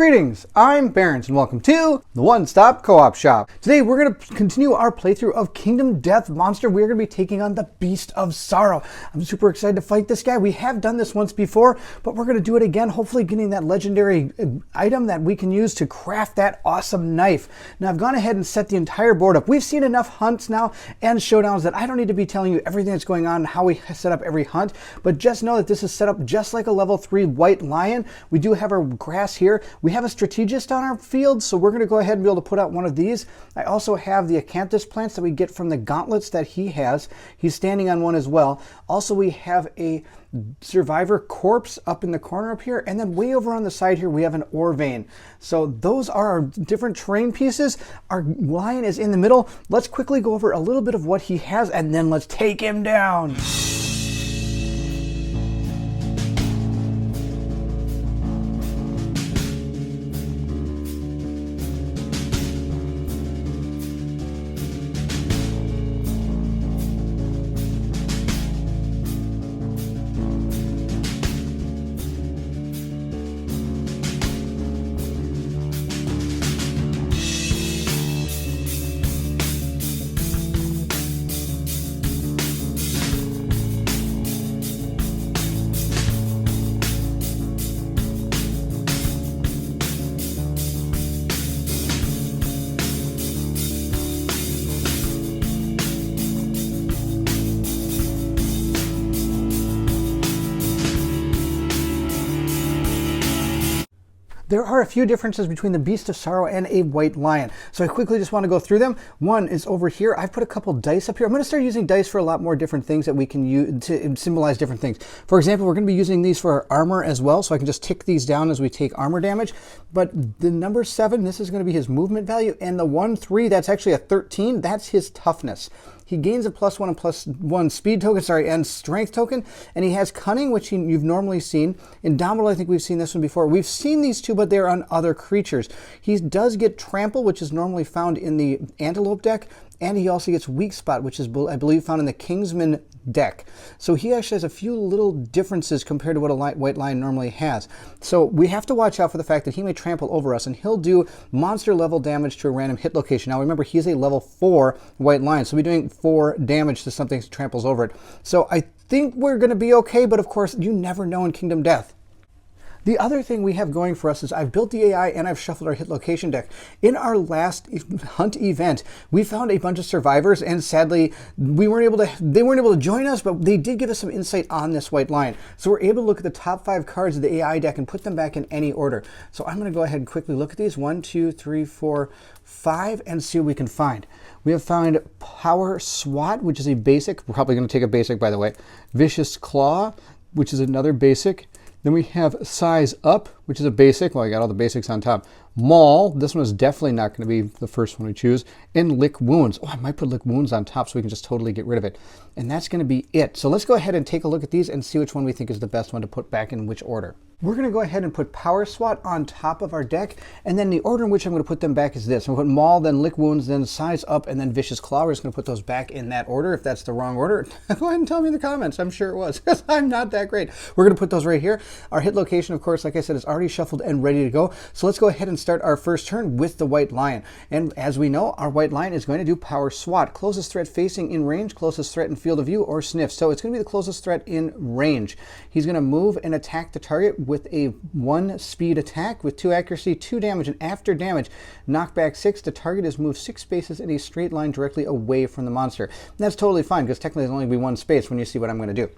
Greetings, I'm Bairnt and welcome to the One Stop Co-op Shop. Today we're going to continue our playthrough of Kingdom Death Monster. We're going to be taking on the Beast of Sorrow. I'm super excited to fight this guy. We have done this once before, but we're going to do it again, hopefully getting that legendary item that we can use to craft that awesome knife. Now I've gone ahead and set the entire board up. We've seen enough hunts now and showdowns that I don't need to be telling you everything that's going on and how we set up every hunt, but just know that this is set up just like a level 3 white lion. We do have our grass here. We have a strategist on our field, so we're going to go ahead and be able to put out one of these. I also have the acanthus plants that we get from the gauntlets that he has. He's standing on one as well. Also, we have a survivor corpse up in the corner up here, and then way over on the side here we have an ore vein. So those are our different terrain pieces. Our lion is in the middle. Let's quickly go over a little bit of what he has, and then let's take him down. There are a few differences between the Beast of Sorrow and a white lion, so I quickly just want to go through them. One is over here. I've put a couple dice up here. I'm going to start using dice for a lot more different things that we can use to symbolize different things. For example, we're going to be using these for our armor as well, so I can just tick these down as we take armor damage. But the number 7, this is going to be his movement value, and the 1, 3, that's actually a 13. That's his toughness. He gains a +1 and +1 speed token, and strength token, and he has cunning, which you've normally seen. Indomitable, I think we've seen this one before. We've seen these two, but they're on other creatures. He does get trample, which is normally found in the antelope deck, and he also gets weak spot, which is, I believe, found in the Kingsman deck. So he actually has a few little differences compared to what a white lion normally has. So we have to watch out for the fact that he may trample over us, and he'll do monster level damage to a random hit location. Now remember, he's a level 4 white lion, so we're doing 4 damage to something that tramples over it. So I think we're going to be okay, but of course, you never know in Kingdom Death. The other thing we have going for us is I've built the AI and I've shuffled our hit location deck. In our last hunt event, we found a bunch of survivors, and sadly, they weren't able to join us, but they did give us some insight on this white lion. So we're able to look at the top 5 cards of the AI deck and put them back in any order. So I'm going to go ahead and quickly look at these. 1, 2, 3, 4, 5, and see what we can find. We have found Power Swat, which is a basic. We're probably going to take a basic, by the way. Vicious Claw, which is another basic. Then we have Size Up, which is a basic. Well, I got all the basics on top. Maul, this one is definitely not going to be the first one we choose. And Lick Wounds. Oh, I might put Lick Wounds on top so we can just totally get rid of it. And that's going to be it. So let's go ahead and take a look at these and see which one we think is the best one to put back in which order. We're going to go ahead and put Power Swat on top of our deck, and then the order in which I'm going to put them back is this. I'm going to put Maul, then Lick Wounds, then Size Up, and then Vicious Claw. We're just going to put those back in that order. If that's the wrong order, go ahead and tell me in the comments. I'm sure it was, because I'm not that great. We're going to put those right here. Our hit location, of course, like I said, is already shuffled and ready to go. So let's go ahead and start our first turn with the white lion. And as we know, our white lion is going to do Power Swat. Closest threat facing in range, closest threat in field of view, or sniff. So it's going to be the closest threat in range. He's going to move and attack the target with a 1 speed attack with 2 accuracy, 2 damage, and after damage, knockback 6. The target is moved 6 spaces in a straight line directly away from the monster. And that's totally fine, because technically there's only be 1 space when you see what I'm going to do.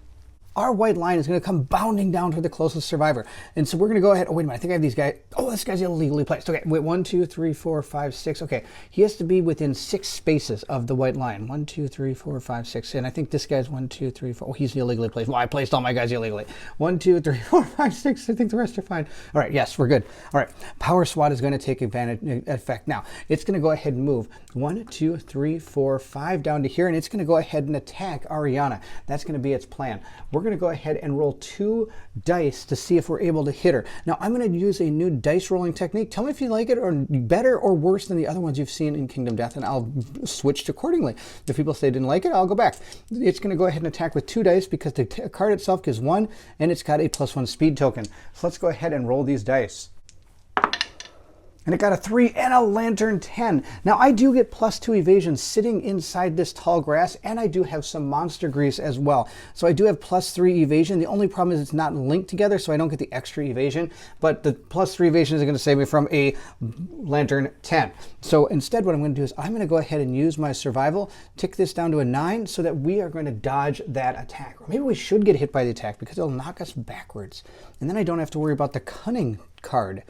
Our white lion is going to come bounding down to the closest survivor. And so we're going to go ahead. Oh, wait a minute. I think I have these guys. Oh, this guy's illegally placed. Okay, wait. 1, 2, 3, 4, 5, 6. Okay, he has to be within 6 spaces of the white lion. 1, 2, 3, 4, 5, 6. And I think this guy's 1, 2, 3, 4. Oh, he's illegally placed. Well, I placed all my guys illegally. 1, 2, 3, 4, 5, 6. I think the rest are fine. All right, yes, we're good. All right, Power Swat is going to take effect now. It's going to go ahead and move 1, 2, 3, 4, 5 down to here, and it's going to go ahead and attack Ariana. That's going to be its plan. We're going to go ahead and roll 2 dice to see if we're able to hit her. Now, I'm going to use a new dice rolling technique. Tell me if you like it, or better or worse than the other ones you've seen in Kingdom Death, and I'll switch accordingly. If people say didn't like it, I'll go back. It's going to go ahead and attack with 2 dice because the card itself gives 1, and it's got a +1 speed token. So let's go ahead and roll these dice. And it got a 3 and a lantern 10. Now I do get +2 evasion sitting inside this tall grass, and I do have some monster grease as well. So I do have +3 evasion. The only problem is it's not linked together, so I don't get the extra evasion, but the +3 evasion is going to save me from a lantern 10. So instead what I'm going to do is I'm going to go ahead and use my survival, tick this down to a 9 so that we are going to dodge that attack. Or maybe we should get hit by the attack because it'll knock us backwards. And then I don't have to worry about the cunning card.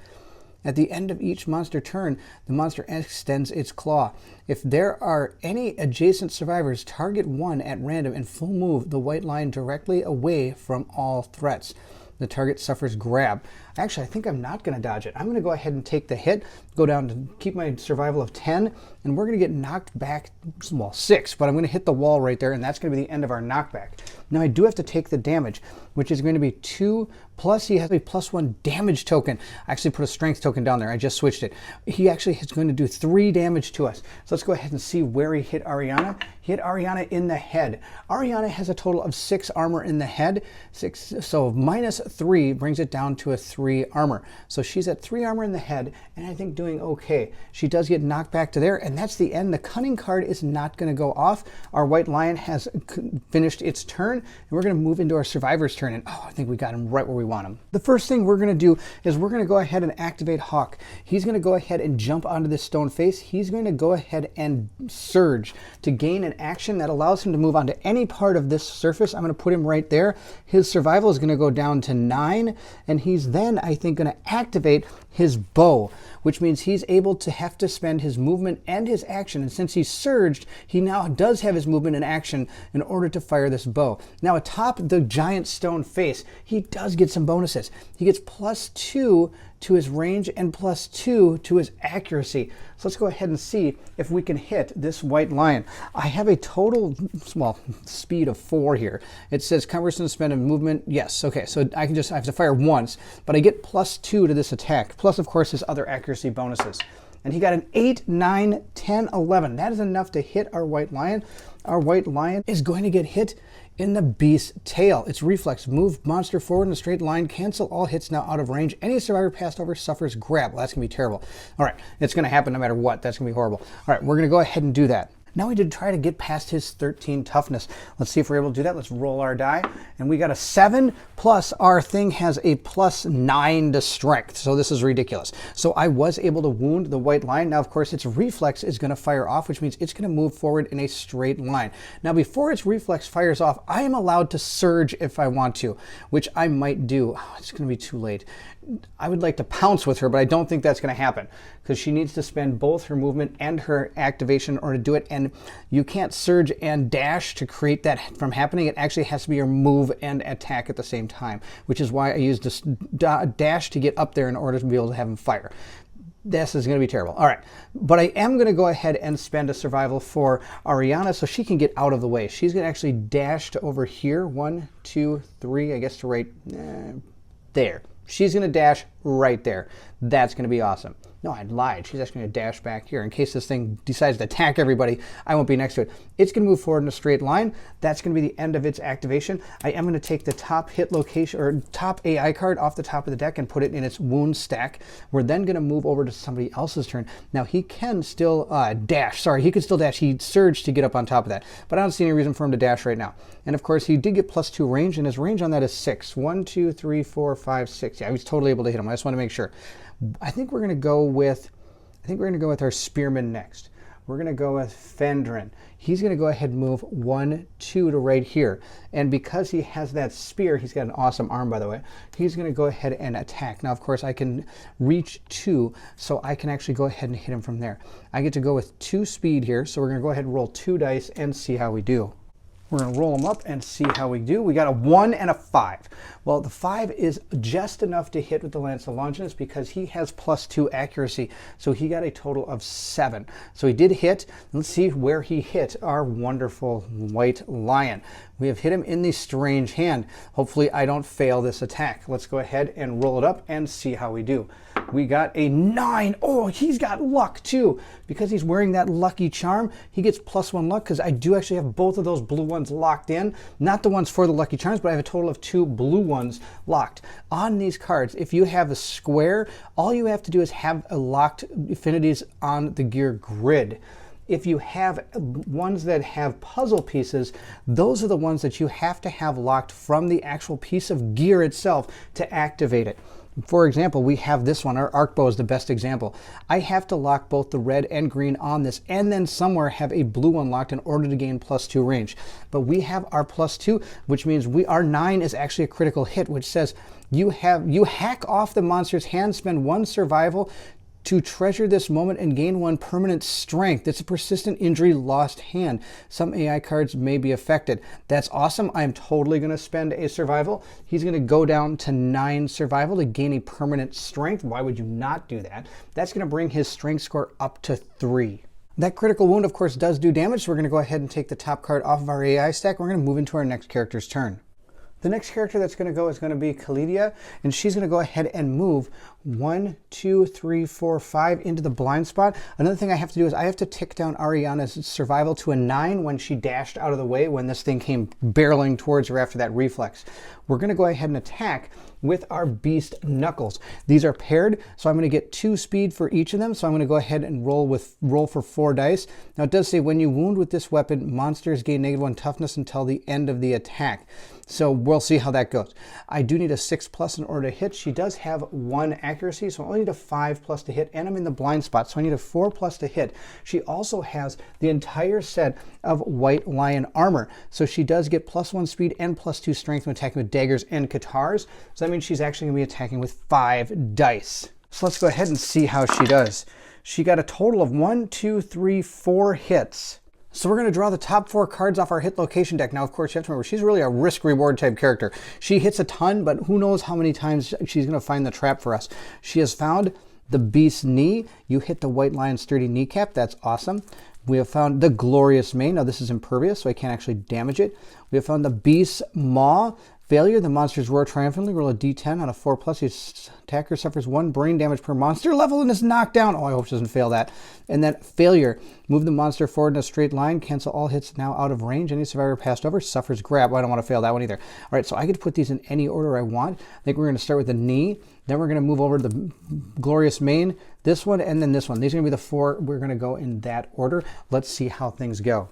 At the end of each monster turn, the monster extends its claw. If there are any adjacent survivors, target one at random and full move the white line directly away from all threats. The target suffers grab. Actually, I think I'm not going to dodge it. I'm going to go ahead and take the hit, go down to keep my survival of 10, and we're going to get knocked back, well, 6, but I'm going to hit the wall right there, and that's going to be the end of our knockback. Now, I do have to take the damage, which is going to be 2, plus he has a +1 damage token. I actually put a strength token down there. I just switched it. He actually is going to do 3 damage to us. So let's go ahead and see where he hit Ariana. He hit Ariana in the head. Ariana has a total of 6 armor in the head. 6, so -3 brings it down to a 3 armor. So she's at 3 armor in the head, and I think doing okay. She does get knocked back to there, and that's the end. The cunning card is not going to go off. Our white lion has finished its turn, and we're going to move into our survivor's turn, and oh, I think we got him right where we want him. The first thing we're going to do is we're going to go ahead and activate Hawk. He's going to go ahead and jump onto this stone face. He's going to go ahead and surge to gain an action that allows him to move onto any part of this surface. I'm going to put him right there. His survival is going to go down to 9, and he's then, I think, going to activate his bow, which means he's able to have to spend his movement and his action. And since he's surged, he now does have his movement and action in order to fire this bow. Now, atop the giant stone face, he does get some bonuses. He gets +2 to his range and +2 to his accuracy. So let's go ahead and see if we can hit this white lion. I have a total, well, speed of 4 here. It says conversion spend of movement. Yes, okay, so I have to fire once, but I get +2 to this attack, plus of course his other accuracy bonuses. And he got an 8, 9, 10, 11. That is enough to hit our white lion. Our white lion is going to get hit in the beast's tail. Its reflex, move monster forward in a straight line, cancel all hits now out of range. Any survivor passed over suffers grab. Well, that's going to be terrible. All right, it's going to happen no matter what. That's going to be horrible. All right, we're going to go ahead and do that. Now we did try to get past his 13 toughness. Let's see if we're able to do that. Let's roll our die. And we got a 7, plus our thing has a +9 to strength. So this is ridiculous. So I was able to wound the white lion. Now, of course, its reflex is going to fire off, which means it's going to move forward in a straight line. Now, before its reflex fires off, I am allowed to surge if I want to, which I might do. Oh, it's going to be too late. I would like to pounce with her, but I don't think that's going to happen because she needs to spend both her movement and her activation in order to do it. And you can't surge and dash to create that from happening. It actually has to be your move and attack at the same time, which is why I used this dash to get up there in order to be able to have him fire. This is going to be terrible. All right, but I am going to go ahead and spend a survival for Ariana so she can get out of the way. She's going to actually dash to over here. 1, 2, 3, I guess to right there. She's going to dash right there. That's going to be awesome. No, I lied. She's actually going to dash back here. In case this thing decides to attack everybody, I won't be next to it. It's going to move forward in a straight line. That's going to be the end of its activation. I am going to take the top hit location or top AI card off the top of the deck and put it in its wound stack. We're then going to move over to somebody else's turn. Now, he can still dash. Sorry, he could still dash. He surged to get up on top of that, but I don't see any reason for him to dash right now. And of course, he did get +2 range, and his range on that is 6. 1, 2, 3, 4, 5, 6. Yeah, I was totally able to hit him. I just want to make sure. I think we're going to go with our Spearman next. We're going to go with Fendrin. He's going to go ahead and move 1, 2 to right here. And because he has that spear, he's got an awesome arm, by the way, he's going to go ahead and attack. Now, of course, I can reach 2, so I can actually go ahead and hit him from there. I get to go with 2 speed here, so we're going to go ahead and roll 2 dice and see how we do. We're going to roll them up and see how we do. We got a 1 and a 5. Well, the 5 is just enough to hit with the Lance of Longinus because he has +2 accuracy. So he got a total of 7. So he did hit. Let's see where he hit our wonderful white lion. We have hit him in the strange hand. Hopefully I don't fail this attack. Let's go ahead and roll it up and see how we do. We got a 9. Oh, he's got luck too. Because he's wearing that lucky charm, he gets +1 luck because I do actually have both of those blue ones ones locked in, not the ones for the Lucky Charms, but I have a total of 2 blue ones locked. On these cards, if you have a square, all you have to do is have a locked affinities on the gear grid. If you have ones that have puzzle pieces, those are the ones that you have to have locked from the actual piece of gear itself to activate it. For example, we have this one, our arc bow is the best example. I have to lock both the red and green on this, and then somewhere have a blue one locked in order to gain +2 range. But we have our +2, which means our 9 is actually a critical hit, which says you hack off the monster's hand, spend 1 survival to treasure this moment and gain 1 permanent strength. It's a persistent injury lost hand. Some AI cards may be affected. That's awesome. I'm totally going to spend a survival. He's going to go down to 9 survival to gain a permanent strength. Why would you not do that? That's going to bring his strength score up to 3. That critical wound, of course, does do damage, so we're going to go ahead and take the top card off of our AI stack. We're going to move into our next character's turn. The next character that's going to go is going to be Kalidia, and she's going to go ahead and move 1, 2, 3, 4, 5 into the blind spot. Another thing I have to do is I have to tick down Ariana's survival to a 9 when she dashed out of the way when this thing came barreling towards her after that reflex. We're going to go ahead and attack with our Beast Knuckles. These are paired, so I'm going to get 2 speed for each of them, so I'm going to go ahead and roll for 4 dice. Now it does say when you wound with this weapon, monsters gain -1 toughness until the end of the attack. So we'll see how that goes. I do need a 6+ in order to hit. She does have 1 accuracy, so I only need a 5+ to hit, and I'm in the blind spot, so I need a 4+ to hit. She also has the entire set of White Lion armor, so she does get +1 speed and +2 strength when attacking with daggers and katars. So that means she's actually going to be attacking with 5 dice. So let's go ahead and see how she does. She got a total of 1, 2, 3, 4 hits. So we're going to draw the top 4 cards off our hit location deck. Now, of course, you have to remember, she's really a risk-reward type character. She hits a ton, but who knows how many times she's going to find the trap for us. She has found the Beast's Knee. You hit the White Lion's sturdy kneecap. That's awesome. We have found the Glorious Mane. Now, this is impervious, so I can't actually damage it. We have found the Beast's Maw. Failure, the monsters roar triumphantly. Roll a d10 on a 4+. His attacker suffers 1 brain damage per monster level and is knocked down. Oh, I hope she doesn't fail that. And then failure. Move the monster forward in a straight line. Cancel all hits now out of range. Any survivor passed over suffers grab. Oh, I don't want to fail that one either. All right, so I could put these in any order I want. I think we're going to start with the knee. Then we're going to move over to the Glorious Mane, this one, and then this one. These are going to be the 4. We're going to go in that order. Let's see how things go.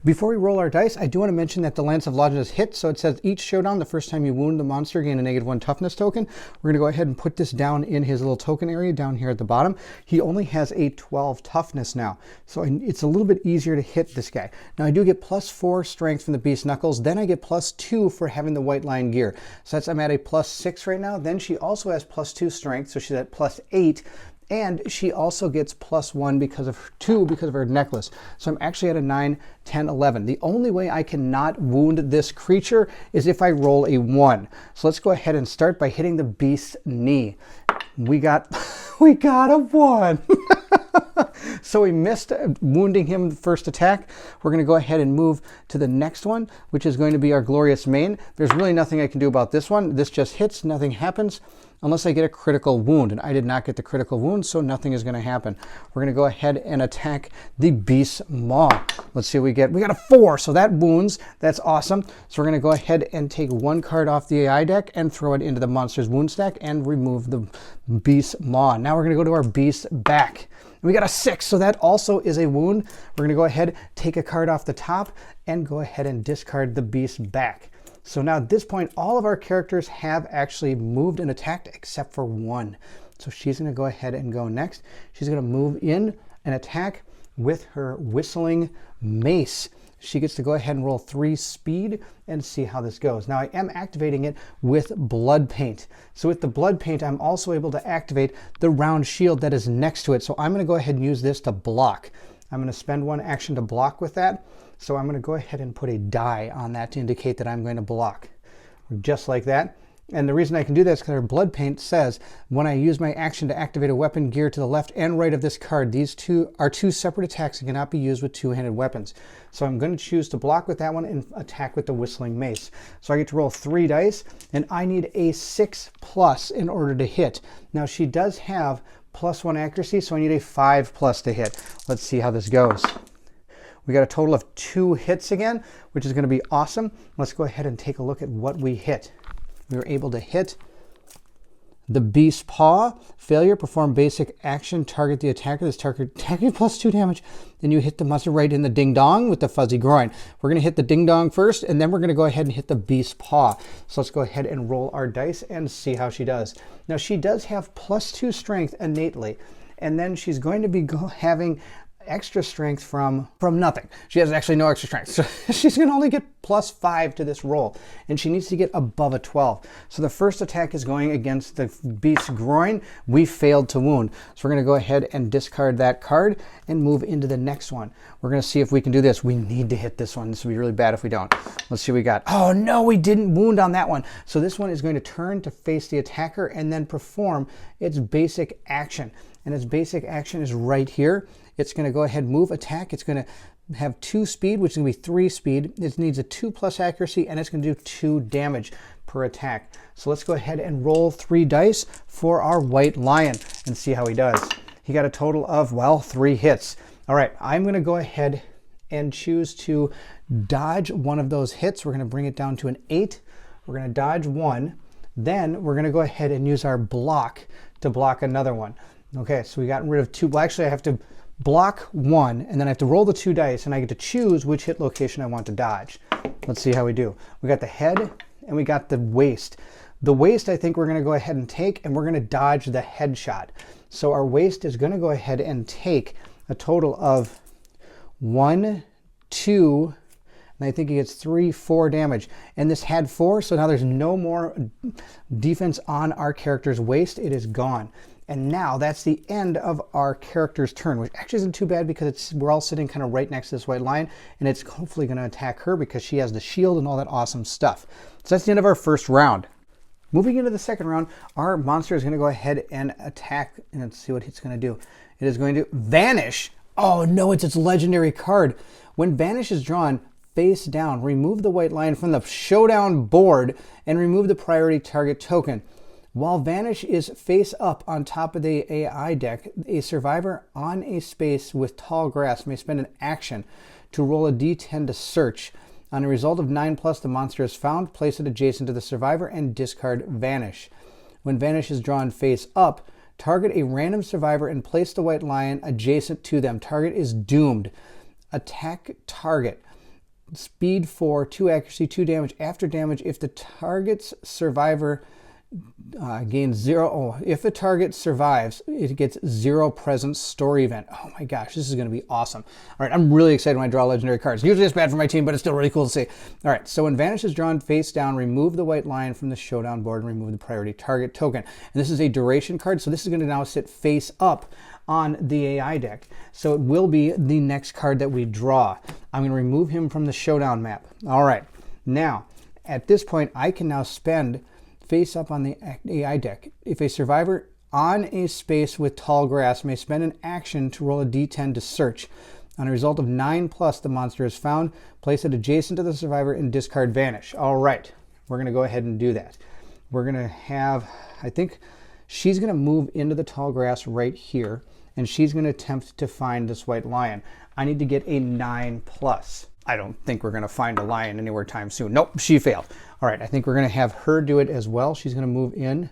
Before we roll our dice, I do want to mention that the Lance of Lodges hit, so it says each showdown, the first time you wound the monster, gain a -1 toughness token. We're going to go ahead and put this down in his little token area down here at the bottom. He only has a 12 toughness now, so it's a little bit easier to hit this guy. Now I do get +4 strength from the Beast Knuckles, then I get +2 for having the White Lion gear. So I'm at a +6 right now. Then she also has +2 strength, so she's at +8. And she also gets +1 because of her necklace. So I'm actually at a 9, 10, 11. The only way I cannot wound this creature is if I roll a 1. So let's go ahead and start by hitting the Beast's Knee. We got a 1. So we missed wounding him the first attack. We're going to go ahead and move to the next one, which is going to be our Glorious Mane. There's really nothing I can do about this one. This just hits, nothing happens unless I get a critical wound. And I did not get the critical wound, so nothing is going to happen. We're going to go ahead and attack the Beast's Maw. Let's see what we get. We got a 4, so that wounds. That's awesome. So we're going to go ahead and take 1 card off the AI deck and throw it into the monster's wound stack and remove the Beast's Maw. Now we're going to go to our Beast's back. We got a 6, so that also is a wound. We're going to go ahead, take a card off the top, and go ahead and discard the Beast's back. So now at this point, all of our characters have actually moved and attacked except for 1. So she's going to go ahead and go next. She's going to move in and attack with her Whistling Mace. She gets to go ahead and roll 3 speed and see how this goes. Now I am activating it with Blood Paint. So with the Blood Paint, I'm also able to activate the round shield that is next to it. So I'm going to go ahead and use this to block. I'm going to spend 1 action to block with that. So I'm going to go ahead and put a die on that to indicate that I'm going to block. Just like that. And the reason I can do that is because our Blood Paint says when I use my action to activate a weapon gear to the left and right of this card, these are 2 separate attacks and cannot be used with 2-handed weapons. So I'm going to choose to block with that one and attack with the Whistling Mace. So I get to roll 3 dice, and I need a 6+ in order to hit. Now she does have +1 accuracy, so I need a 5+ to hit. Let's see how this goes. We got a total of 2 hits again, which is going to be awesome. Let's go ahead and take a look at what we hit. We were able to hit the Beast Paw. Failure, perform basic action, target the attacker. This target attacker plus 2 damage. Then you hit the monster right in the ding dong with the fuzzy groin. We're going to hit the ding dong first, and then we're going to go ahead and hit the Beast Paw. So let's go ahead and roll our dice and see how she does. Now she does have plus 2 strength innately, and then she's going to be having extra strength from nothing. She has actually no extra strength. So she's going to only get plus 5 to this roll, and she needs to get above a 12. So the first attack is going against the beast's groin. We failed to wound. So we're going to go ahead and discard that card and move into the next one. We're going to see if we can do this. We need to hit this one. This would be really bad if we don't. Let's see what we got. Oh no, we didn't wound on that one. So this one is going to turn to face the attacker and then perform its basic action. And its basic action is right here. It's going to go ahead and move, attack. It's going to have 2 speed, which is going to be 3 speed. It needs a 2+ accuracy, and it's going to do 2 damage per attack. So let's go ahead and roll 3 dice for our white lion and see how he does. He got a total of, well, 3 hits. All right, I'm going to go ahead and choose to dodge one of those hits. We're going to bring it down to an 8. We're going to dodge 1. Then we're going to go ahead and use our block to block another one. Okay, so we got rid of 2. Well, actually, I have to block 1, and then I have to roll the 2 dice, and I get to choose which hit location I want to dodge. Let's see how we do. We got the head, and we got the waist. The waist, I think we're going to go ahead and take, and we're going to dodge the headshot. So our waist is going to go ahead and take a total of 1, 2, and I think he gets 3, 4 damage. And this had 4, so now there's no more defense on our character's waist. It is gone. And now that's the end of our character's turn, which actually isn't too bad because we're all sitting kind of right next to this white lion, and it's hopefully going to attack her because she has the shield and all that awesome stuff. So that's the end of our first round. Moving into the second round, our monster is going to go ahead and attack, and let's see what it's going to do. It is going to vanish. Oh no, it's its legendary card. When vanish is drawn, face down, remove the white lion from the showdown board and remove the priority target token. While vanish is face up on top of the AI deck, a survivor on a space with tall grass may spend an action to roll a d10 to search. On a result of 9+, the monster is found, place it adjacent to the survivor, and discard vanish. When vanish is drawn face up, target a random survivor and place the white lion adjacent to them. Target is doomed. Attack target. Speed 4, 2 accuracy, 2 damage. After damage, if the target's survivor gains 0. Oh, if the target survives, it gets 0 present story event. Oh my gosh, this is going to be awesome. All right, I'm really excited when I draw legendary cards. Usually it's bad for my team, but it's still really cool to see. All right, so when vanish is drawn face down, remove the white lion from the showdown board and remove the priority target token. And this is a duration card, so this is going to now sit face up on the AI deck. So it will be the next card that we draw. I'm going to remove him from the showdown map. All right, now at this point, I can now spend face up on the AI deck. If a survivor on a space with tall grass may spend an action to roll a d10 to search. On a result of 9+, the monster is found, place it adjacent to the survivor and discard vanish. All right, we're going to go ahead and do that. We're going to have, I think she's going to move into the tall grass right here, and she's going to attempt to find this white lion. I need to get a 9+. I don't think we're going to find a lion anywhere time soon. Nope, she failed. All right, I think we're going to have her do it as well. She's going to move in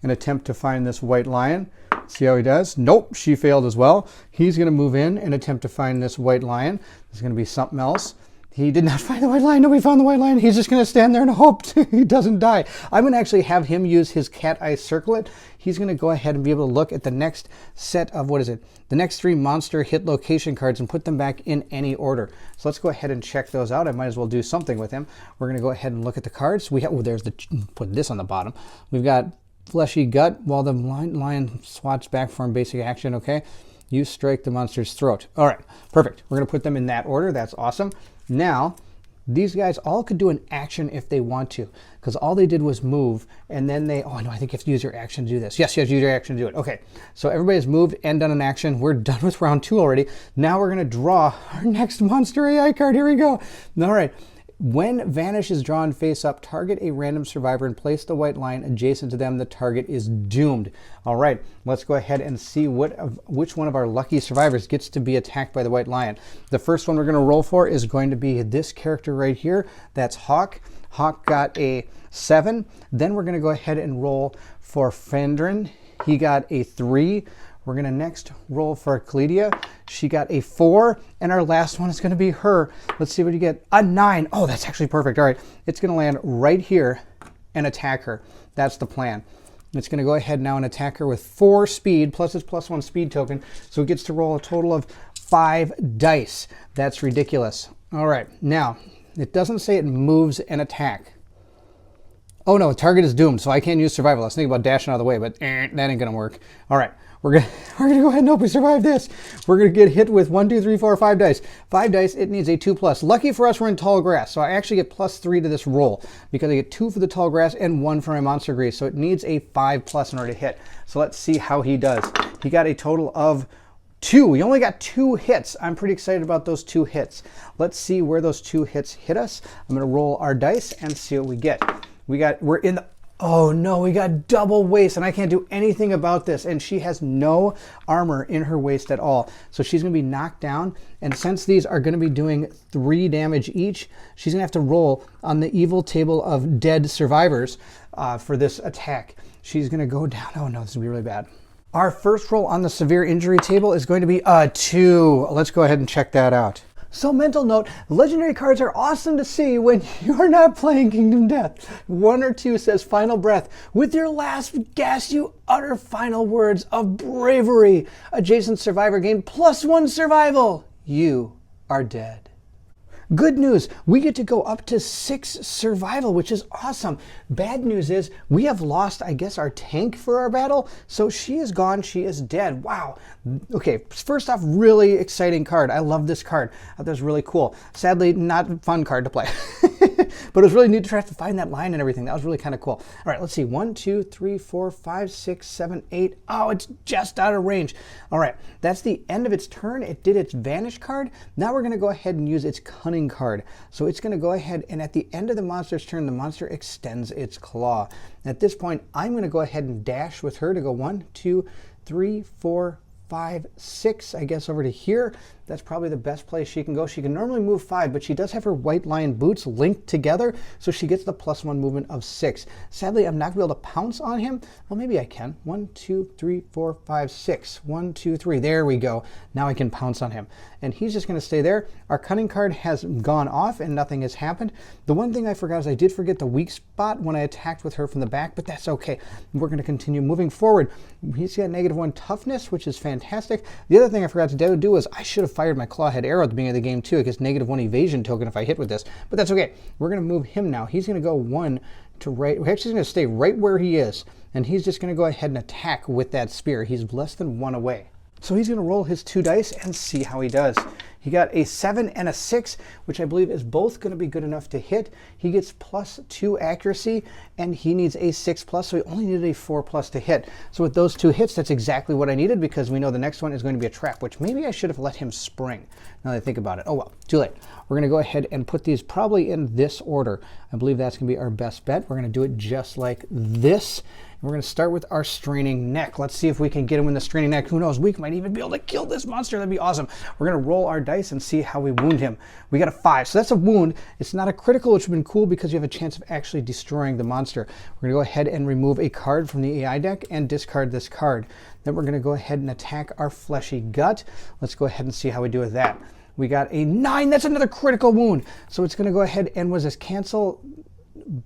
and attempt to find this white lion. See how he does? Nope, she failed as well. He's going to move in and attempt to find this white lion. There's going to be something else. He did not find the white lion. Nobody found the white lion. He's just going to stand there and hope he doesn't die. I'm going to actually have him use his cat eye circlet. He's going to go ahead and be able to look at the next set of, the next 3 monster hit location cards and put them back in any order. So let's go ahead and check those out. I might as well do something with him. We're going to go ahead and look at the cards. We have, there's the, put this on the bottom. We've got fleshy gut while the lion swats back from basic action. Okay. You strike the monster's throat. All right, perfect. We're going to put them in that order. That's awesome. Now, these guys all could do an action if they want to, because all they did was move, and then they, oh no, I think you have to use your action to do this. Yes, you have to use your action to do it. Okay, so everybody's moved and done an action. We're done with round 2 already. Now we're going to draw our next monster AI card. Here we go. All right, When Vanish is drawn face up, target a random survivor and place the white lion adjacent to them. The target is doomed. All right, let's go ahead and see which one of our lucky survivors gets to be attacked by the white lion. The first one we're going to roll for is going to be this character right here. That's Hawk. Hawk got a 7. Then we're going to go ahead and roll for Fandrin. He got a 3. We're going to next roll for Cledia. She got a 4. And our last one is going to be her. Let's see what you get. A 9. Oh, that's actually perfect. All right. It's going to land right here and attack her. That's the plan. It's going to go ahead now and attack her with 4 speed, plus its +1 speed token. So it gets to roll a total of 5 dice. That's ridiculous. All right. Now, it doesn't say it moves and attack. Oh, no. The target is doomed, so I can't use survival. I was thinking about dashing out of the way, but that ain't going to work. All right. We're gonna go ahead and hope we survive this. We're gonna get hit with 1, 2, 3, 4, 5 dice. 5 dice, it needs a 2+. Lucky for us, we're in tall grass, so I actually get +3 to this roll because I get 2 for the tall grass and 1 for my monster grease. So it needs a 5+ in order to hit. So let's see how he does. He got a total of 2. He only got 2 hits. I'm pretty excited about those 2 hits. Let's see where those 2 hits hit us. I'm gonna roll our dice and see what we get. We're in the Oh no, we got double waist and I can't do anything about this. And she has no armor in her waist at all. So she's gonna be knocked down. And since these are gonna be doing 3 damage each, she's gonna have to roll on the evil table of dead survivors for this attack. She's gonna go down. Oh no, this is gonna be really bad. Our first roll on the severe injury table is going to be a 2. Let's go ahead and check that out. So mental note, legendary cards are awesome to see when you're not playing Kingdom Death. 1 or 2 says final breath. With your last gasp, you utter final words of bravery. Adjacent survivor gain +1 survival. You are dead. Good news, we get to go up to 6 survival, which is awesome. Bad news is we have lost, I guess, our tank for our battle. So she is gone, she is dead. Wow. Okay, first off, really exciting card. I love this card. I thought that was really cool. Sadly, not a fun card to play. But it was really neat to try to find that line and everything. That was really kind of cool. All right, let's see. 1, 2, 3, 4, 5, 6, 7, 8. Oh, it's just out of range. All right, that's the end of its turn. It did its Vanish card. Now we're going to go ahead and use its Cunning card. So it's going to go ahead and at the end of the monster's turn, the monster extends its claw. At this point, I'm going to go ahead and dash with her to go 1, 2, 3, 4, 5, 6, I guess, over to here. That's probably the best place she can go. She can normally move 5, but she does have her white lion boots linked together, so she gets the +1 movement of 6. Sadly, I'm not going to be able to pounce on him. Well, maybe I can. 1, 2, 3, 4, 5, 6. 1, 2, 3. There we go. Now I can pounce on him. And he's just going to stay there. Our Cunning card has gone off and nothing has happened. The one thing I forgot is I did forget the weak spot when I attacked with her from the back, but that's okay. We're going to continue moving forward. He's got -1 toughness, which is fantastic. The other thing I forgot to do is I should have fired my Clawhead arrow at the beginning of the game too. It gets -1 evasion token if I hit with this, but that's okay. We're going to move him now. He's going to go 1 to right. We're actually going to stay right where he is, and he's just going to go ahead and attack with that spear. He's less than 1 away. So he's going to roll his 2 dice and see how he does. He got a 7 and a 6, which I believe is both going to be good enough to hit. He gets +2 accuracy, and he needs a 6+, so he only needed a 4+ to hit. So with those 2 hits, that's exactly what I needed, because we know the next one is going to be a trap, which maybe I should have let him spring, now that I think about it. Oh well, too late. We're going to go ahead and put these probably in this order. I believe that's going to be our best bet. We're going to do it just like this. We're going to start with our straining neck. Let's see if we can get him in the straining neck. Who knows? We might even be able to kill this monster. That'd be awesome. We're going to roll our dice and see how we wound him. We got a 5, so that's a wound. It's not a critical, which would have been cool because you have a chance of actually destroying the monster. We're going to go ahead and remove a card from the AI deck and discard this card. Then we're going to go ahead and attack our fleshy gut. Let's go ahead and see how we do with that. We got a 9. That's another critical wound. So it's going to go ahead and was this cancel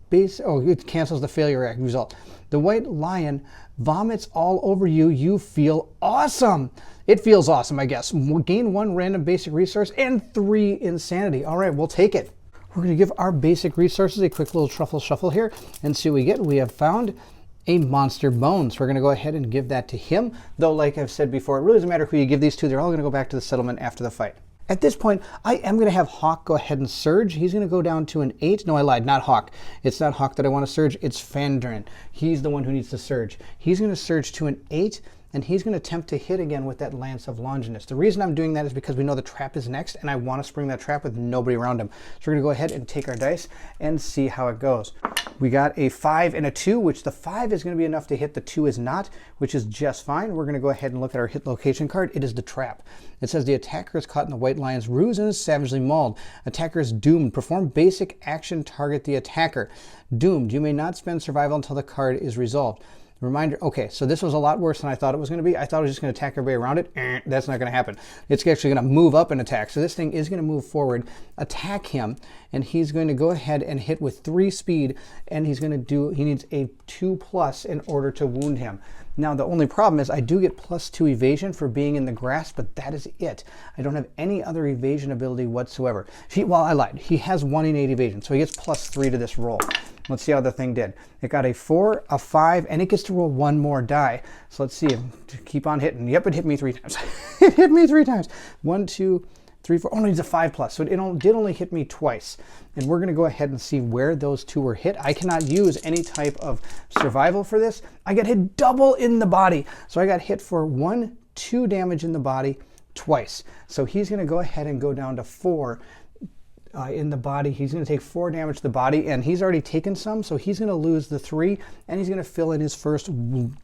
base? Oh, it cancels the failure result. The white lion vomits all over you. You feel awesome. It feels awesome, I guess. We'll gain 1 random basic resource and 3 insanity. All right, we'll take it. We're going to give our basic resources a quick little truffle shuffle here and see what we get. We have found a monster bone. So we're going to go ahead and give that to him. Though, like I've said before, it really doesn't matter who you give these to. They're all going to go back to the settlement after the fight. At this point, I am going to have Hawk go ahead and surge. He's going to go down to an 8. No, I lied. Not Hawk. It's not Hawk that I want to surge. It's Fandrin. He's the one who needs to surge. He's going to surge to an 8. and he's going to attempt to hit again with that Lance of Longinus. The reason I'm doing that is because we know the trap is next, and I want to spring that trap with nobody around him. So we're going to go ahead and take our dice and see how it goes. We got a 5 and a 2, which the 5 is going to be enough to hit, the 2 is not, which is just fine. We're going to go ahead and look at our hit location card. It is the trap. It says the attacker is caught in the White Lion's ruse and is savagely mauled. Attacker is doomed. Perform basic action, target the attacker. Doomed. You may not spend survival until the card is resolved. Reminder, okay, so this was a lot worse than I thought it was going to be. I thought it was just going to attack everybody around it. That's not going to happen. It's actually going to move up and attack. So this thing is going to move forward, attack him, and he's going to go ahead and hit with 3 speed, and he's going to do, he needs a 2+ in order to wound him. Now, the only problem is I do get +2 evasion for being in the grasp, but that is it. I don't have any other evasion ability whatsoever. Well, I lied. He has 1 in 8 evasion, so he gets +3 to this roll. Let's see how the thing did. It got a 4, a 5, and it gets to roll 1 more die. So let's see, keep on hitting. Yep, it hit me 3 times. It hit me 3 times. 1, 2, 3, 4. Oh, no, it's a 5+. So it did only hit me twice. And we're going to go ahead and see where those 2 were hit. I cannot use any type of survival for this. I got hit double in the body. So I got hit for 1, 2 damage in the body twice. So he's going to go ahead and go down to 4 in the body. He's going to take 4 damage to the body, and he's already taken some, so he's going to lose the 3, and he's going to fill in his first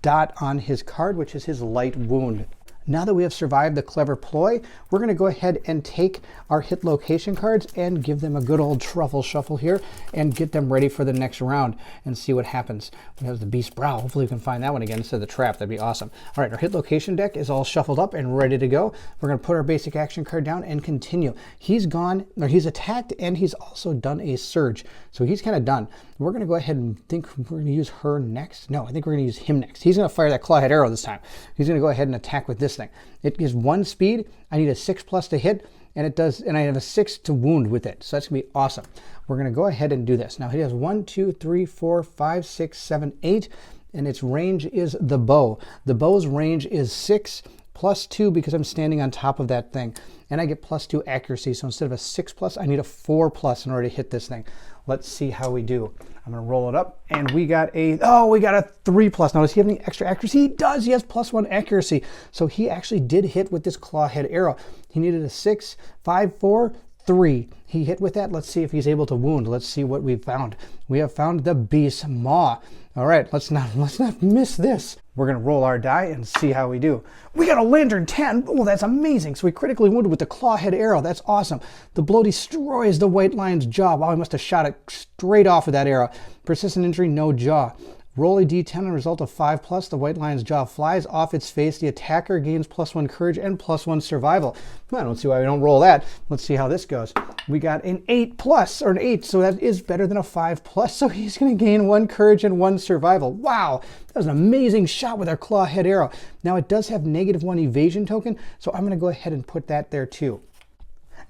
dot on his card, which is his light wound. Now that we have survived the clever ploy, we're going to go ahead and take our hit location cards and give them a good old truffle shuffle here and get them ready for the next round and see what happens. We have the Beast Brow. Hopefully we can find that one again instead of the trap. That'd be awesome. All right, our hit location deck is all shuffled up and ready to go. We're going to put our basic action card down and continue. He's gone, or he's attacked, and he's also done a surge. So he's kind of done. We're going to go ahead and think we're going to use her next. No, I think we're going to use him next. He's going to fire that clawhead arrow this time. He's going to go ahead and attack with this thing. It gives 1 speed. I need a 6+ to hit, and it does, and I have a 6 to wound with it. So that's going to be awesome. We're going to go ahead and do this. Now he has 1, 2, 3, 4, 5, 6, 7, 8, and its range is the bow. The bow's range is 6 +2 because I'm standing on top of that thing, and I get +2 accuracy. So instead of a 6+, I need a 4+ in order to hit this thing. Let's see how we do. I'm going to roll it up, and we got a 3+. Now, does he have any extra accuracy? He does. He has +1 accuracy. So he actually did hit with this clawhead arrow. He needed a 6, 5, 4, 3. He hit with that. Let's see if he's able to wound. Let's see what we've found. We have found the Beast Maw. All right, let's not miss this. We're going to roll our die and see how we do. We got a Lantern 10. Oh, that's amazing. So we critically wounded with the clawhead arrow. That's awesome. The blow destroys the White Lion's jaw. Wow, I must have shot it straight off with that arrow. Persistent injury, no jaw. Roll a d10 and a result of 5+. The White Lion's jaw flies off its face. The attacker gains +1 courage and +1 survival. I don't see why we don't roll that. Let's see how this goes. We got an 8+, or an 8, so that is better than a 5+. So he's going to gain 1 courage and 1 survival. Wow, that was an amazing shot with our clawhead arrow. Now it does have -1 evasion token, so I'm going to go ahead and put that there too.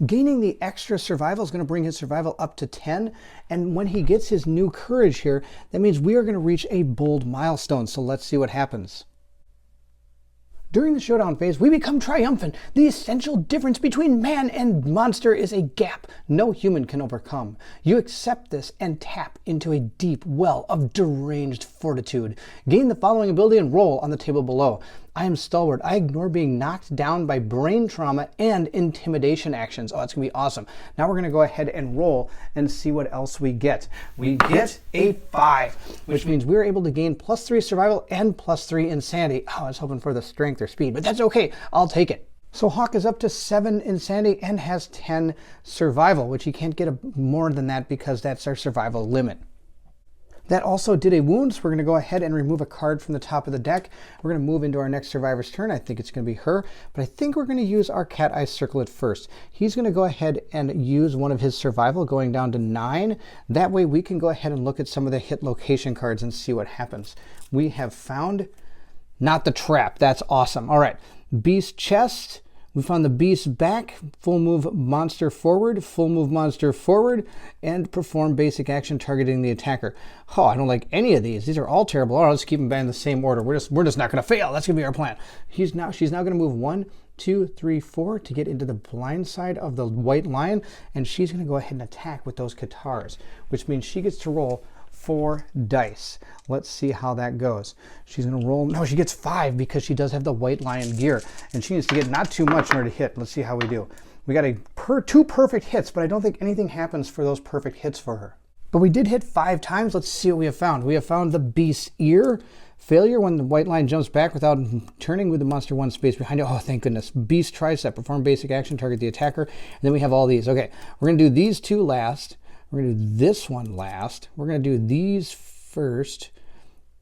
Gaining the extra survival is going to bring his survival up to 10, and when he gets his new courage here, that means we are going to reach a bold milestone, so let's see what happens. During the showdown phase, we become triumphant. The essential difference between man and monster is a gap no human can overcome. You accept this and tap into a deep well of deranged fortitude. Gain the following ability and roll on the table below. I am stalwart. I ignore being knocked down by brain trauma and intimidation actions. Oh, that's going to be awesome. Now we're going to go ahead and roll and see what else we get. We get a 5, which means we're able to gain +3 survival and +3 insanity. Oh, I was hoping for the strength or speed, but that's okay. I'll take it. So Hawk is up to 7 insanity and has 10 survival, which he can't get more than that because that's our survival limit. That also did a wound, so we're going to go ahead and remove a card from the top of the deck. We're going to move into our next survivor's turn. I think it's going to be her, but I think we're going to use our Cat Eye Circlet first. He's going to go ahead and use one of his survival, going down to 9. That way we can go ahead and look at some of the hit location cards and see what happens. We have found not the trap. That's awesome. All right, Beast Chest. We found the Beast back, full move monster forward, full move monster forward, and perform basic action targeting the attacker. Oh, I don't like any of these. These are all terrible. Oh, let's keep them back in the same order. We're just not going to fail. That's going to be our plan. She's now going to move 1, 2, 3, 4 to get into the blind side of the White Lion, and she's going to go ahead and attack with those Katars, which means she gets to roll 4 dice. Let's see how that goes. She's going to roll. No, she gets 5 because she does have the white lion gear. And she needs to get not too much in order to hit. Let's see how we do. We got 2 perfect hits, but I don't think anything happens for those perfect hits for her. But we did hit 5 times. Let's see what we have found. We have found the beast's ear. Failure when the white lion jumps back without turning with the monster 1 space behind it. Oh, thank goodness. Beast tricep. Perform basic action. Target the attacker. And then we have all these. Okay, we're going to do these 2 last. We're going to do this one last. We're going to do these first.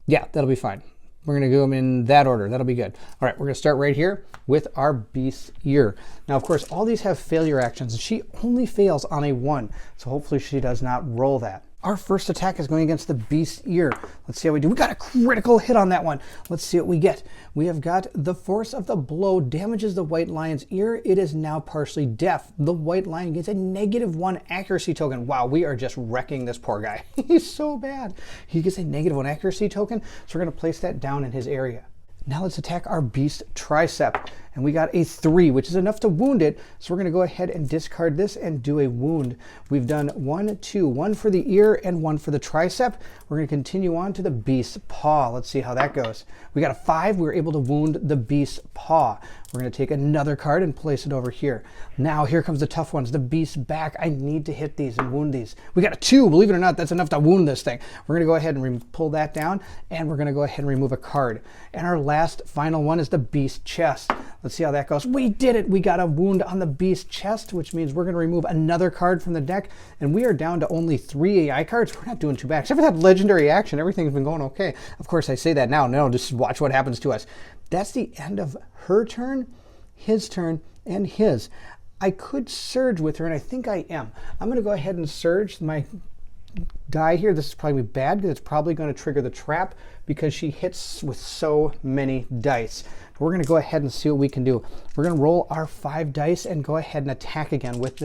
Yeah, that'll be fine. We're going to do them in that order. That'll be good. All right, we're going to start right here with our beast's ear. Now, of course, all these have failure actions, and she only fails on a 1. So hopefully she does not roll that. Our first attack is going against the beast's ear. Let's see how we do. We got a critical hit on that one. Let's see what we get. We have got the force of the blow damages the white lion's ear. It is now partially deaf. The white lion gets a -1 accuracy token. Wow, we are just wrecking this poor guy. He's so bad. He gets a -1 accuracy token, so we're going to place that down in his area. Now let's attack our beast tricep. And we got a 3, which is enough to wound it. So we're going to go ahead and discard this and do a wound. We've done 1, 2, 1 for the ear and 1 for the tricep. We're going to continue on to the beast's paw. Let's see how that goes. We got a 5. We were able to wound the beast's paw. We're going to take another card and place it over here. Now here comes the tough ones. The beast's back. I need to hit these and wound these. We got a 2. Believe it or not, that's enough to wound this thing. We're going to go ahead and pull that down, and we're going to go ahead and remove a card. And our last final one is the beast's chest. Let's see how that goes. We did it. We got a wound on the beast's chest, which means we're going to remove another card from the deck, and we are down to only 3 AI cards. We're not doing too bad. Except for that legendary action, everything's been going okay. Of course, I say that now. No, just watch what happens to us. That's the end of her turn, his turn, and his. I could surge with her, and I think I am. I'm going to go ahead and surge my die here. This is probably bad because it's probably going to trigger the trap because she hits with so many dice. We're going to go ahead and see what we can do. We're going to roll our 5 dice and go ahead and attack again with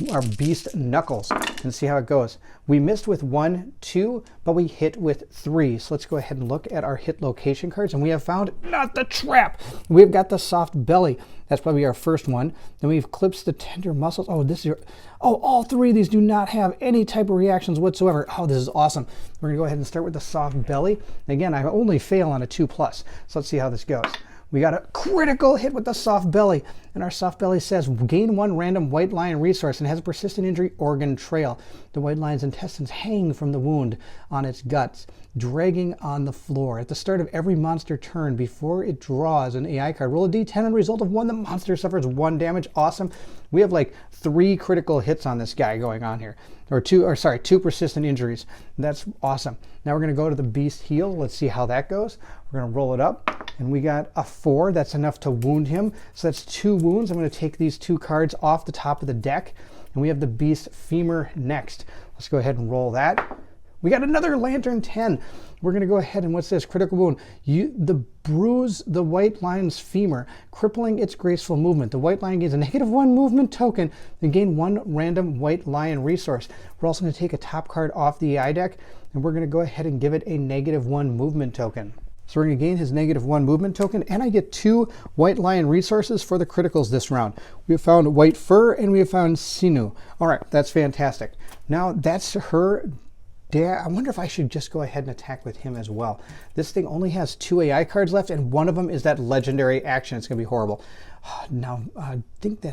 our beast knuckles and see how it goes. We missed with 1, 2, but we hit with 3. So let's go ahead and look at our hit location cards, and we have found not the trap. We've got the soft belly. That's probably our first one. Then we've clipped the tender muscles. Oh, this is your, oh, all 3 of these do not have any type of reactions whatsoever. Oh, this is awesome. We're going to go ahead and start with the soft belly. Again, I only fail on a 2+. So let's see how this goes. We got a critical hit with the soft belly, and our soft belly says gain 1 random white lion resource and has a persistent injury organ trail. The white lion's intestines hang from the wound on its guts, dragging on the floor. At the start of every monster turn, before it draws an AI card, roll a d10 and result of 1. The monster suffers 1 damage. Awesome. We have like 3 critical hits on this guy going on here. Or 2 persistent injuries. That's awesome. Now we're going to go to the beast heel. Let's see how that goes. We're going to roll it up, and we got a 4. That's enough to wound him. So that's 2 wounds. I'm going to take these 2 cards off the top of the deck, and we have the beast femur next. Let's go ahead and roll that. We got another lantern 10. We're going to go ahead and what's this? Critical wound. The bruise the white lion's femur, crippling its graceful movement. The white lion gains a -1 movement token and gain 1 random white lion resource. We're also going to take a top card off the AI deck, and we're going to go ahead and give it a -1 movement token. So we're going to gain his -1 movement token, and I get 2 white lion resources for the criticals this round. We have found white fur, and we have found sinew. All right, that's fantastic. Now that's her. I wonder if I should just go ahead and attack with him as well. This thing only has 2 AI cards left, and one of them is that legendary action. It's going to be horrible. Now, I think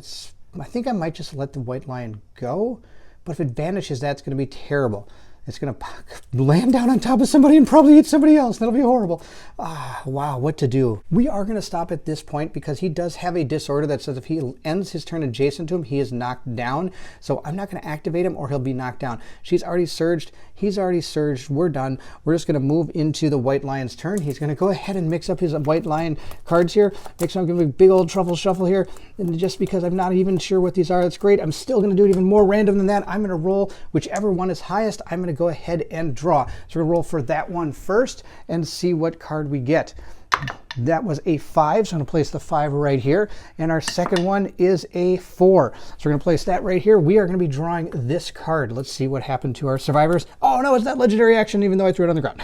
I might just let the white lion go, but if it vanishes, that's going to be terrible. It's going to land down on top of somebody and probably eat somebody else. That'll be horrible. Wow, what to do? We are going to stop at this point because he does have a disorder that says if he ends his turn adjacent to him, he is knocked down. So I'm not going to activate him or he'll be knocked down. She's already surged. He's already surged. We're done. We're just going to move into the white lion's turn. He's going to go ahead and mix up his white lion cards here. Mix up, give him a big old truffle shuffle here. And just because I'm not even sure what these are, that's great. I'm still going to do it even more random than that. I'm going to roll whichever one is highest. I'm going to go ahead and draw. So we're going to roll for that one first and see what card we get. That was a 5, so I'm going to place the 5 right here. And our second one is a 4. So we're going to place that right here. We are going to be drawing this card. Let's see what happened to our survivors. Oh no, it's that legendary action, even though I threw it on the ground.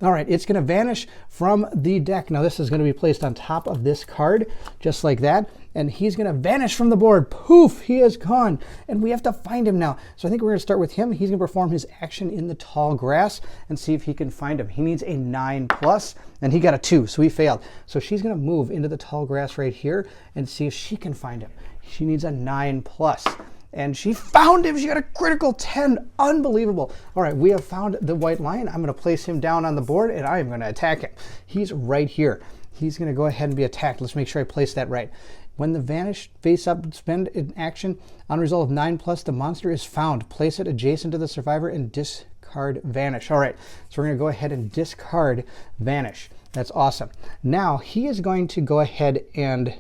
All right, it's going to vanish from the deck. Now this is going to be placed on top of this card, just like that. And he's going to vanish from the board. Poof, he is gone. And we have to find him now. So I think we're going to start with him. He's going to perform his action in the tall grass and see if he can find him. He needs a 9+, and he got a 2, so he failed. So she's going to move into the tall grass right here and see if she can find him. She needs a 9+. And she found him. She got a critical 10. Unbelievable. All right, we have found the white lion. I'm going to place him down on the board, and I am going to attack him. He's right here. He's going to go ahead and be attacked. Let's make sure I place that right. When the vanish face up spend in action on a result of 9+, the monster is found. Place it adjacent to the survivor and discard vanish. All right, so we're going to go ahead and discard vanish. That's awesome. Now he is going to go ahead and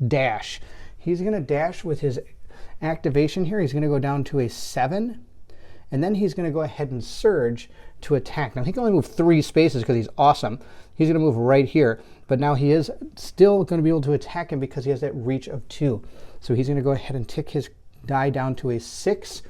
dash. He's going to dash with his activation here. He's going to go down to a 7, and then he's going to go ahead and surge to attack. Now he can only move 3 spaces because he's awesome. He's going to move right here, but now he is still going to be able to attack him because he has that reach of 2. So he's going to go ahead and tick his die down to a 6,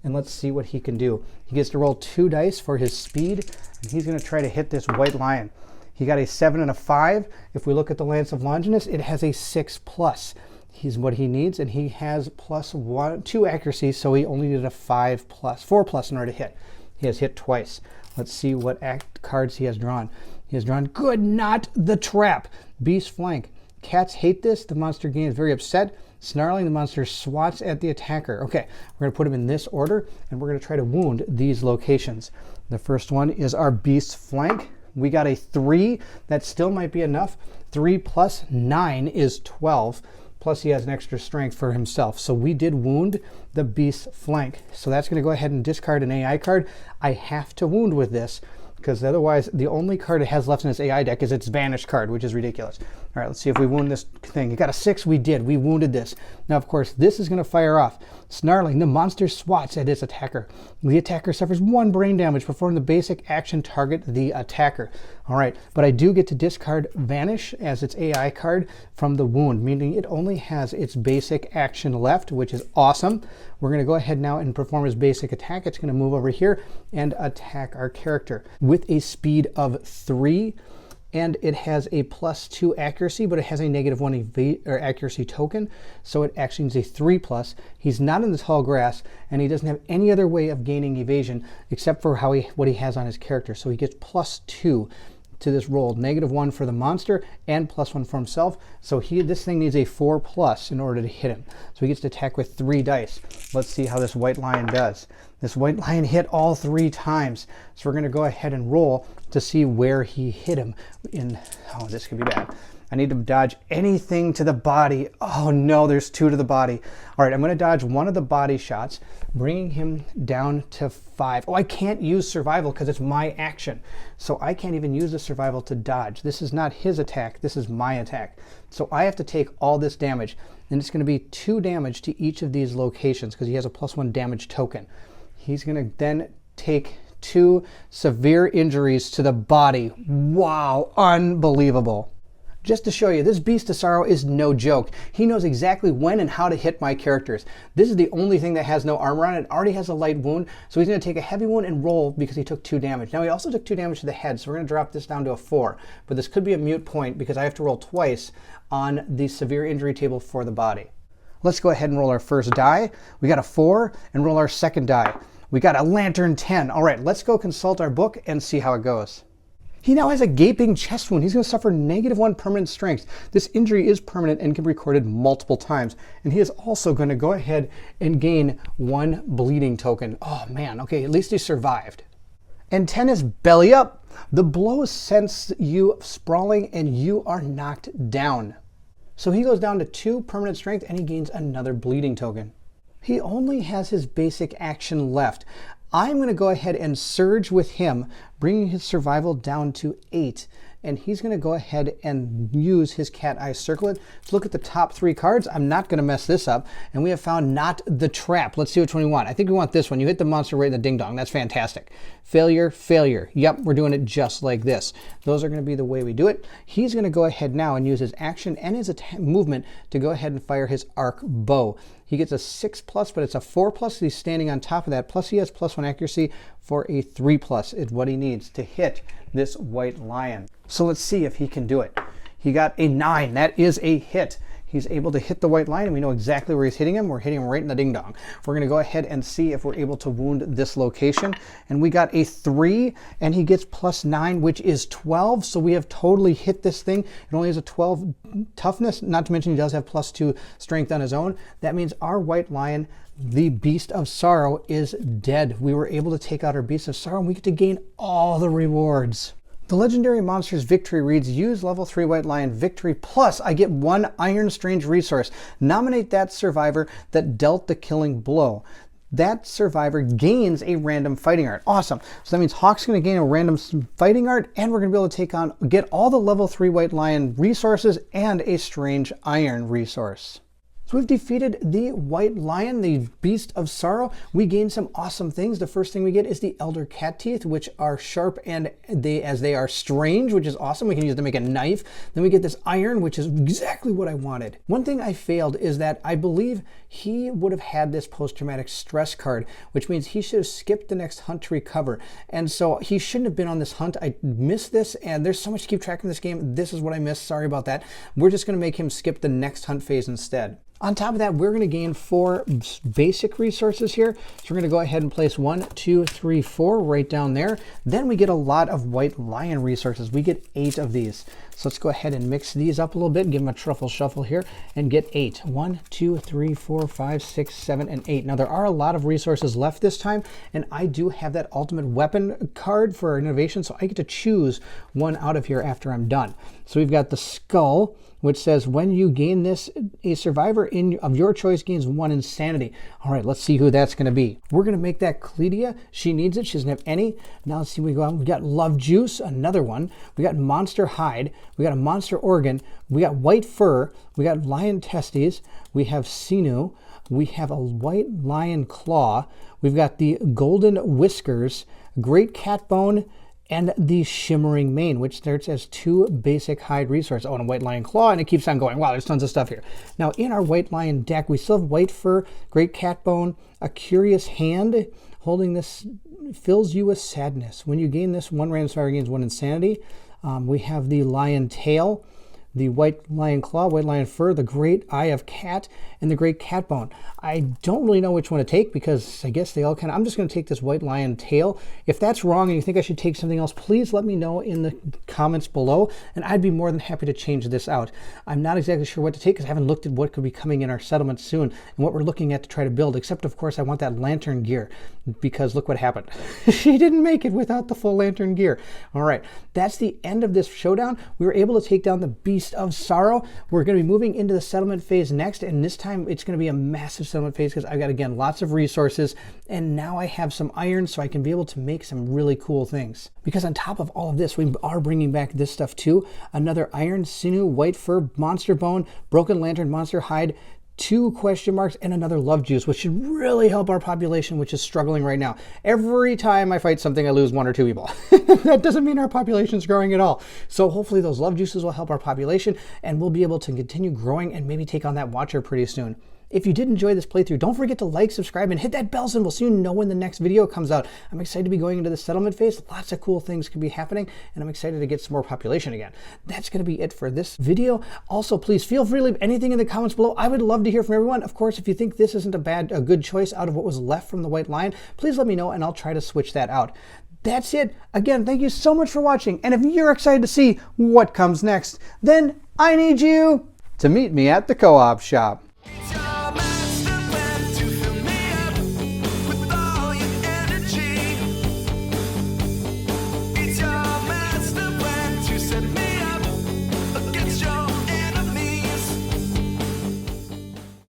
and let's see what he can do. He gets to roll 2 dice for his speed, and he's going to try to hit this white lion. He got a 7 and a 5. If we look at the Lance of Longinus, it has a 6+. He's what he needs, and he has +2 accuracy, so he only needed a 4+ in order to hit. He has hit twice. Let's see what cards he has drawn. He has drawn good, not the trap. Beast flank. Cats hate this. The monster gains very upset. Snarling, the monster swats at the attacker. Okay, we're going to put him in this order, and we're going to try to wound these locations. The first one is our beast flank. We got a 3. That still might be enough. 3 + 9 is 12. Plus he has an extra strength for himself. So we did wound the beast flank. So that's going to go ahead and discard an AI card. I have to wound with this because otherwise the only card it has left in its AI deck is its Vanish card, which is ridiculous. All right, let's see if we wound this thing. You got a 6, we did. We wounded this. Now, of course, this is going to fire off. Snarling, the monster swats at its attacker. The attacker suffers 1 brain damage. Perform the basic action, target the attacker. All right, but I do get to discard Vanish as its AI card from the wound, meaning it only has its basic action left, which is awesome. We're going to go ahead now and perform his basic attack. It's going to move over here and attack our character with a speed of 3. And it has a +2 accuracy, but it has a -1 accuracy token, so it actually needs a 3+. He's not in the tall grass, and he doesn't have any other way of gaining evasion except for what he has on his character. So he gets +2 to this roll, -1 for the monster and +1 for himself. So this thing needs a 4+ in order to hit him. So he gets to attack with 3 dice. Let's see how this white lion does. This white lion hit all 3 times. So we're going to go ahead and roll to see where he hit him in. Oh, this could be bad. I need to dodge anything to the body. Oh no, there's 2 to the body. All right, I'm going to dodge 1 of the body shots, bringing him down to 5. Oh, I can't use survival because it's my action. So I can't even use the survival to dodge. This is not his attack, this is my attack. So I have to take all this damage, and it's going to be 2 damage to each of these locations because he has a +1 damage token. He's going to then take 2 severe injuries to the body. Wow, unbelievable. Just to show you, this Beast of Sorrow is no joke. He knows exactly when and how to hit my characters. This is the only thing that has no armor on it. It already has a light wound, so he's going to take a heavy wound and roll because he took 2 damage. Now he also took 2 damage to the head, so we're going to drop this down to a 4. But this could be a moot point because I have to roll twice on the severe injury table for the body. Let's go ahead and roll our first die. We got a 4, and roll our second die. We got a Lantern 10. All right, let's go consult our book and see how it goes. He now has a gaping chest wound. He's going to suffer -1 permanent strength. This injury is permanent and can be recorded multiple times. And he is also going to go ahead and gain 1 bleeding token. Oh man, okay, at least he survived. And 10 is belly up. The blow sends you sprawling and you are knocked down. So he goes down to 2 permanent strength and he gains another bleeding token. He only has his basic action left. I'm going to go ahead and surge with him, bringing his survival down to 8. and he's going to go ahead and use his cat eye circlet to look at the top 3 cards. I'm not going to mess this up, and we have found not the trap. Let's see which one we want. I think we want this one. You hit the monster right in the ding dong. That's fantastic. Failure, failure. Yep, we're doing it just like this. Those are going to be the way we do it. He's going to go ahead now and use his action and his movement to go ahead and fire his arc bow. He gets a 6+, but it's a 4+. He's standing on top of that. Plus he has +1 accuracy for a 3+ is what he needs to hit this white lion. So let's see if he can do it. He got a 9. That is a hit. He's able to hit the white lion, and we know exactly where he's hitting him. We're hitting him right in the ding dong. We're going to go ahead and see if we're able to wound this location. And we got a 3, and he gets +9, which is 12. So we have totally hit this thing. It only has a 12 toughness, not to mention he does have +2 strength on his own. That means our white lion, the Beast of Sorrow, is dead. We were able to take out our Beast of Sorrow, and we get to gain all the rewards. The legendary monster's victory reads, use level 3 white lion victory plus I get 1 Iron Strange resource. Nominate that survivor that dealt the killing blow. That survivor gains a random fighting art. Awesome. So that means Hawk's going to gain a random fighting art, and we're going to be able to get all the level 3 white lion resources and a strange iron resource. So we've defeated the white lion, the Beast of Sorrow. We gain some awesome things. The first thing we get is the Elder Cat Teeth, which are sharp and as they are strange, which is awesome. We can use them to make a knife. Then we get this iron, which is exactly what I wanted. One thing I failed is that I believe he would have had this post-traumatic stress card, which means he should have skipped the next hunt to recover. And so he shouldn't have been on this hunt. I missed this, and there's so much to keep track of in this game. This is what I missed. Sorry about that. We're just going to make him skip the next hunt phase instead. On top of that, we're going to gain 4 basic resources here. So we're going to go ahead and place 1, 2, 3, 4 right down there. Then we get a lot of white lion resources. We get 8 of these. So let's go ahead and mix these up a little bit, give them a truffle shuffle here, and get 8. 1, 2, 3, 4, 5, 6, 7, and 8. Now there are a lot of resources left this time, and I do have that ultimate weapon card for innovation, so I get to choose one out of here after I'm done. So we've got the skull, which says when you gain this, a survivor of your choice gains 1 insanity. All right, let's see who that's going to be. We're going to make that Cledia. She needs it. She doesn't have any. Now let's see. We got Love Juice, another one. We got Monster Hide. We got a Monster Organ. We got White Fur. We got Lion Testes. We have Sinew. We have a White Lion Claw. We've got the Golden Whiskers, Great Cat Bone, and the Shimmering Mane, which starts as 2 basic hide resources. Oh, and a White Lion Claw, and it keeps on going. Wow, there's tons of stuff here. Now, in our White Lion deck, we still have White Fur, Great Cat Bone, a Curious Hand. Holding this fills you with sadness. When you gain this, 1 random survivor gains 1 insanity. We have the Lion Tail, the White Lion Claw, White Lion Fur, the Great Eye of Cat, and the Great Cat Bone. I don't really know which one to take because I guess they all kind of... I'm just going to take this White Lion Tail. If that's wrong and you think I should take something else, please let me know in the comments below, and I'd be more than happy to change this out. I'm not exactly sure what to take because I haven't looked at what could be coming in our settlement soon and what we're looking at to try to build, except of course I want that lantern gear because look what happened. She didn't make it without the full lantern gear. All right, that's the end of this showdown. We were able to take down the Beast of Sorrow. We're going to be moving into the settlement phase next, and this time it's going to be a massive settlement phase because I've got, again, lots of resources, and now I have some iron so I can be able to make some really cool things. Because on top of all of this, we are bringing back this stuff too. Another Iron, Sinew, White Fur, Monster Bone, Broken Lantern, Monster Hide, 2 question marks, and another Love Juice, which should really help our population, which is struggling right now. Every time I fight something, I lose 1 or 2 people. That doesn't mean our population is growing at all. So hopefully those Love Juices will help our population, and we'll be able to continue growing and maybe take on that Watcher pretty soon. If you did enjoy this playthrough, don't forget to like, subscribe, and hit that bell symbol so you know when the next video comes out. I'm excited to be going into the settlement phase. Lots of cool things can be happening, and I'm excited to get some more population again. That's going to be it for this video. Also, please feel free to leave anything in the comments below. I would love to hear from everyone. Of course, if you think this isn't a good choice out of what was left from the White Lion, please let me know, and I'll try to switch that out. That's it. Again, thank you so much for watching, and if you're excited to see what comes next, then I need you to meet me at the co-op shop.